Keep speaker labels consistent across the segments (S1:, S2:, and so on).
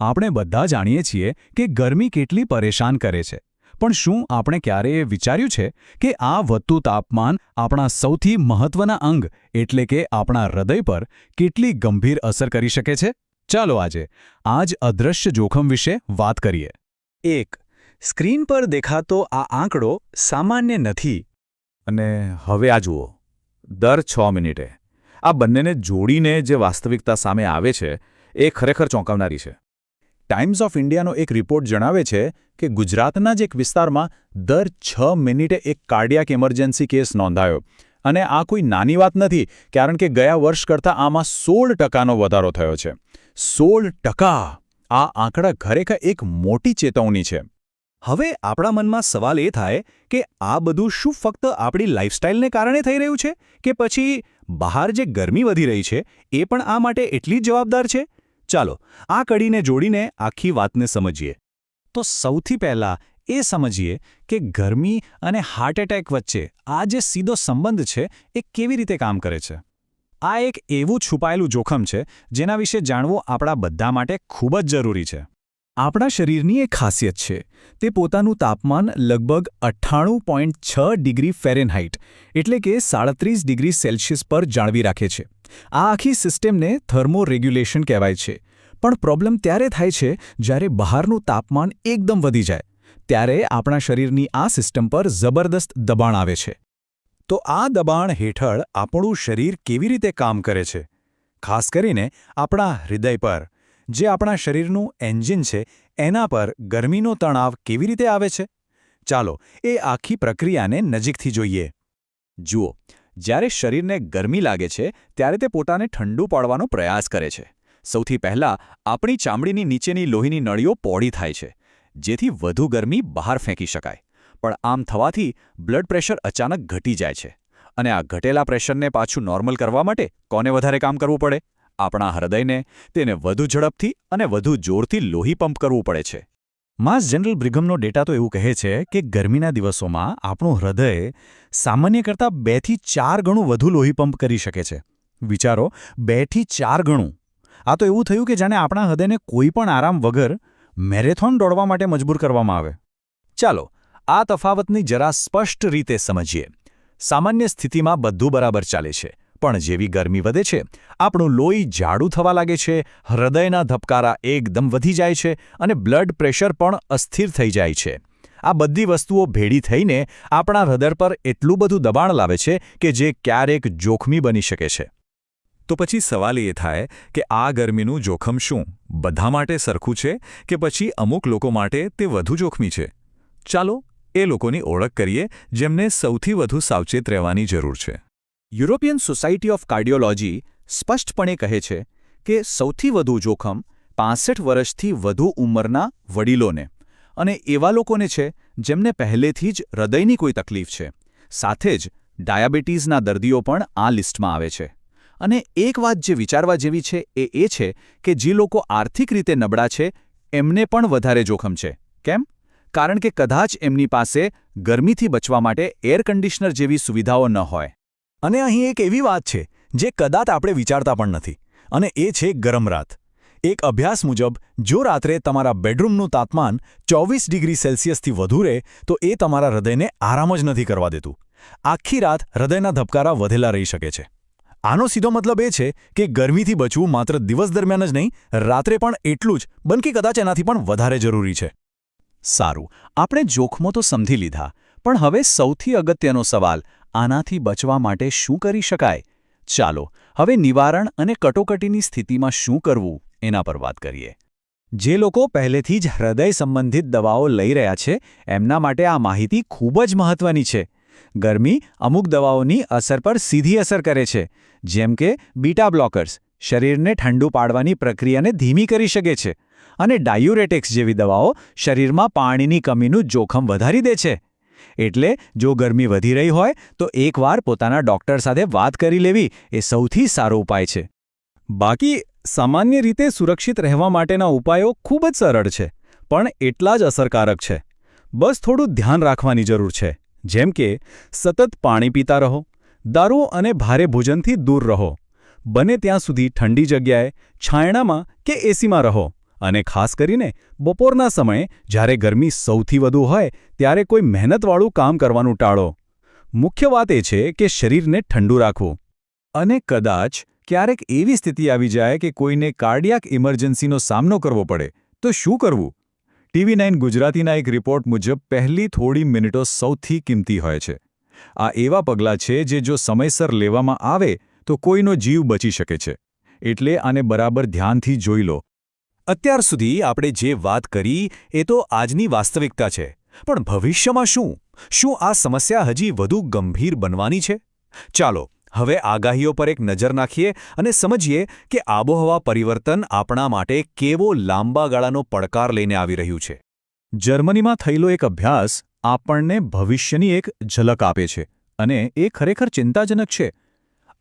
S1: આપણે બધા જાણીએ છીએ કે ગરમી કેટલી પરેશાન કરે છે, પણ શું આપણે ક્યારેય વિચાર્યું છે કે આ વધતું તાપમાન આપણા સૌથી મહત્વના અંગ એટલે કે આપણા હૃદય પર કેટલી ગંભીર અસર કરી શકે છે? ચાલો આજે આ જ અદૃશ્ય જોખમ વિશે વાત કરીએ. 1. સ્ક્રીન પર દેખાતો આ આંકડો સામાન્ય નથી.
S2: અને હવે આ જુઓ, દર 6 મિનિટે આ બંનેને જોડીને જે વાસ્તવિકતા સામે આવે છે એ ખરેખર ચોંકાવનારી છે. ટાઈમ્સ ઓફ ઇન્ડિયાનો એક રિપોર્ટ જણાવે છે કે ગુજરાતના જ એક વિસ્તારમાં દર 6 મિનિટે એક કાર્ડિયાક ઇમરજન્સી કેસ નોંધાયો. અને આ કોઈ નાની વાત નથી, કારણ કે ગયા વર્ષ કરતાં આમાં 16% વધારો થયો છે. 16%! આ આંકડા ખરેખર એક મોટી ચેતવણી છે.
S1: હવે આપણા મનમાં સવાલ એ થાય કે આ બધું શું ફક્ત આપણી લાઇફસ્ટાઇલને કારણે થઈ રહ્યું છે કે પછી બહાર જે ગરમી વધી રહી છે એ પણ આ માટે એટલી જ જવાબદાર છે? ચાલો આ કડીને જોડીને આખી વાતને સમજીએ. તો સૌથી પહેલાં એ સમજીએ કે ગરમી અને હાર્ટ એટેક વચ્ચે આ જે સીધો સંબંધ છે એ કેવી રીતે કામ કરે છે. આ એક એવું છુપાયેલું જોખમ છે જેના વિશે જાણવું આપણા બધા માટે ખૂબ જ જરૂરી છે. આપણા શરીરની એક ખાસિયત છે, તે પોતાનું તાપમાન લગભગ 98.6 ડિગ્રી ફેરેનહાઇટ એટલે કે 37 ડિગ્રી સેલ્સિયસ પર જાળવી રાખે છે. આ આખી સિસ્ટમને થર્મોરેગ્યુલેશન કહેવાય છે. પણ પ્રોબ્લેમ ત્યારે થાય છે જ્યારે બહારનું તાપમાન એકદમ વધી જાય. ત્યારે આપણા શરીરની આ સિસ્ટમ પર જબરદસ્ત દબાણ આવે છે. તો આ દબાણ હેઠળ આપણું શરીર કેવી રીતે કામ કરે છે? ખાસ કરીને આપણા હૃદય પર, જે આપણા શરીરનું એન્જિન છે, એના પર ગરમીનો તણાવ કેવી રીતે આવે છે? ચાલો એ આખી પ્રક્રિયાને નજીકથી જોઈએ. જુઓ, જ્યારે શરીરને ગરમી લાગે છે ત્યારે તે પોતાને ઠંડુ પાડવાનો પ્રયાસ કરે છે. સૌથી પહેલાં આપણી ચામડીની નીચેની લોહીની નળીઓ પહોળી થાય છે, જેથી વધુ ગરમી બહાર ફેંકી શકાય. પણ આમ થવાથી બ્લડ પ્રેશર અચાનક ઘટી જાય છે. અને આ ઘટેલા પ્રેશરને પાછું નોર્મલ કરવા માટે કોને વધારે કામ કરવું પડે? આપણા હૃદયને. તેને વધુ ઝડપથી અને વધુ જોરથી લોહી પંપ કરવું પડે છે. માસ જનરલ બ્રિઘમનો ડેટા તો એવું કહે છે કે ગરમીના દિવસોમાં આપણું હૃદય સામાન્ય કરતાં 2 થી 4 ગણું વધુ લોહી પંપ કરી શકે છે. વિચારો, 2 થી 4 ગણું! આ તો એવું થયું કે જાણે આપણા હૃદયને કોઈ પણ આરામ વગર મેરેથોન દોડવા માટે મજબૂર કરવામાં આવે. ચાલો આ તફાવતની જરા સ્પષ્ટ રીતે સમજીએ. સામાન્ય સ્થિતિમાં બધું બરાબર ચાલે છે, પણ જેવી ગરમી વધે છે, આપણું લોહી જાડું થવા લાગે છે, હૃદયના ધબકારા એકદમ વધી જાય છે અને બ્લડ પ્રેશર પણ અસ્થિર થઈ જાય છે. આ બધી વસ્તુઓ ભેડી થઈને આપણા હૃદય પર એટલું બધું દબાણ લાવે છે કે જે ક્યારેક જોખમી બની શકે છે. તો પછી સવાલ એ થાય કે આ ગરમીનું જોખમ શું બધા માટે સરખું છે કે પછી અમુક લોકો માટે તે વધુ જોખમી છે? ચાલો એ લોકોની ઓળખ કરીએ જેમને સૌથી વધુ સાવચેત રહેવાની જરૂર છે. યુરોપિયન સોસાયટી ઓફ કાર્ડિયોલોજી સ્પષ્ટપણે કહે છે કે સૌથી વધુ જોખમ 65 વર્ષથી વધુ ઉંમરના વડીલોને અને એવા લોકોને છે જેમને પહેલેથી જ હૃદયની કોઈ તકલીફ છે. સાથે જ ડાયાબિટીસના દર્દીઓ પણ આ લિસ્ટમાં આવે છે. અને એક વાત જે વિચારવા જેવી છે એ છે કે જે લોકો આર્થિક રીતે નબળા છે એમને પણ વધારે જોખમ છે. કેમ? કારણ કે કદાચ એમની પાસે ગરમીથી બચવા માટે એર કન્ડિશનર જેવી સુવિધાઓ ન હોય. અને અહીં એક એવી વાત છે જે કદાચ આપણે વિચારતા પણ નથી, અને એ છે ગરમ રાત. એક અભ્યાસ મુજબ જો રાત્રે તમારા બેડરૂમનું તાપમાન 24 ડિગ્રી સેલ્સિયસથી વધુ રહે તો એ તમારા હૃદયને આરામ જ નથી કરવા દેતું. આખી રાત હૃદયના ધબકારા વધેલા રહી શકે છે. આનો સીધો મતલબ એ છે કે ગરમીથી બચવું માત્ર દિવસ દરમિયાન જ નહીં, રાત્રે પણ એટલું જ, બલકે કદાચ એનાથી પણ વધારે જરૂરી છે. સારું, આપણે જોખમો તો સમજી લીધા, પણ હવે સૌથી અગત્યનો સવાલ, આનાથી બચવા માટે શું કરી શકાય? ચાલો હવે નિવારણ અને કટોકટીની સ્થિતિમાં શું કરવું એના પર વાત કરીએ. જે લોકો પહેલેથી જ હૃદય સંબંધિત દવાઓ લઈ રહ્યા છે એમના માટે આ માહિતી ખૂબ જ મહત્વની છે. ગરમી અમુક દવાઓની અસર પર સીધી અસર કરે છે, જેમ કે બીટા બ્લોકર્સ શરીરને ઠંડુ પાડવાની પ્રક્રિયાને ધીમી કરી શકે છે, અને ડાયુરેટિક્સ જેવી દવાઓ શરીરમાં પાણીની કમીનું જોખમ વધારી દે છે. એટલે જો ગરમી વધી રહી હોય તો એકવાર પોતાના ડૉક્ટર સાથે વાત કરી લેવી એ સૌથી સારો ઉપાય છે. બાકી સામાન્ય રીતે સુરક્ષિત રહેવા માટેના ઉપાયો ખૂબ જ સરળ છે, પણ એટલા જ અસરકારક છે. બસ થોડું ધ્યાન રાખવાની જરૂર છે, જેમ કે સતત પાણી પીતા રહો, દારૂ અને ભારે ભોજનથી દૂર રહો, બને ત્યાં સુધી ઠંડી જગ્યાએ, છાંયડામાં કે એસીમાં રહો, અને ખાસ કરીને બપોરના સમયે જ્યારે ગરમી સૌથી વધુ હોય ત્યારે કોઈ મહેનતવાળું કામ કરવાનું ટાળો. મુખ્ય વાત એ છે કે શરીરને ઠંડુ રાખવું. અને કદાચ ક્યારેક એવી સ્થિતિ આવી જાય કે કોઈને કાર્ડિયાક ઇમરજન્સીનો સામનો કરવો પડે તો શું કરવું? TV9 ગુજરાતીના એક રિપોર્ટ મુજબ પહેલી થોડી મિનિટો સૌથી કિંમતી હોય છે. આ એવા પગલાં છે જે જો સમયસર લેવામાં આવે તો કોઈનો જીવ બચી શકે છે. એટલે આને બરાબર ધ્યાનથી જોઈ લો. અત્યાર સુધી આપણે જે વાત કરી એ તો આજની વાસ્તવિકતા છે. પણ ભવિષ્યમાં શું? શું આ સમસ્યા હજી વધુ ગંભીર બનવાની છે? ચાલો હવે આગાહીઓ પર એક નજર નાખીએ અને સમજીએ કે આબોહવા પરિવર્તન આપણા માટે કેવો લાંબા ગાળાનો પડકાર લઈને આવી રહ્યું છે. જર્મનીમાં થયેલો એક અભ્યાસ આપણને ભવિષ્યની એક ઝલક આપે છે અને એ ખરેખર ચિંતાજનક છે.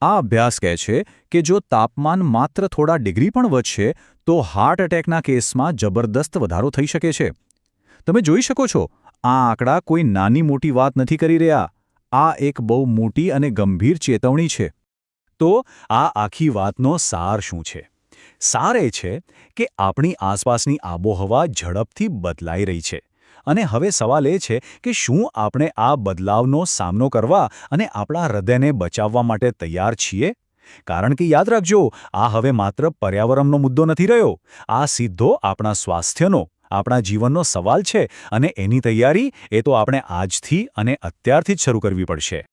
S1: આ અભ્યાસ કહે છે કે જો તાપમાન માત્ર થોડા ડિગ્રી પણ વધશે તો હાર્ટ એટેકના કેસમાં જબરદસ્ત વધારો થઈ શકે છે. તમે જોઈ શકો છો, આ આંકડા કોઈ નાની મોટી વાત નથી કરી રહ્યા. આ એક બહુ મોટી અને ગંભીર ચેતવણી છે. તો આ આખી વાતનો સાર શું છે? સાર એ છે કે આપણી આસપાસની આબોહવા ઝડપથી બદલાઈ રહી છે. અને હવે સવાલ એ છે કે શું આપણે આ બદલાવનો સામનો કરવા અને આપણા હૃદયને બચાવવા માટે તૈયાર છીએ? કારણ કે યાદ રાખજો, આ હવે માત્ર પર્યાવરણનો મુદ્દો નથી રહ્યો. આ સીધો આપણા સ્વાસ્થ્યનો, આપણા જીવનનો સવાલ છે અને એની તૈયારી એ તો આપણે આજથી અને અત્યારથી જ શરૂ કરવી પડશે.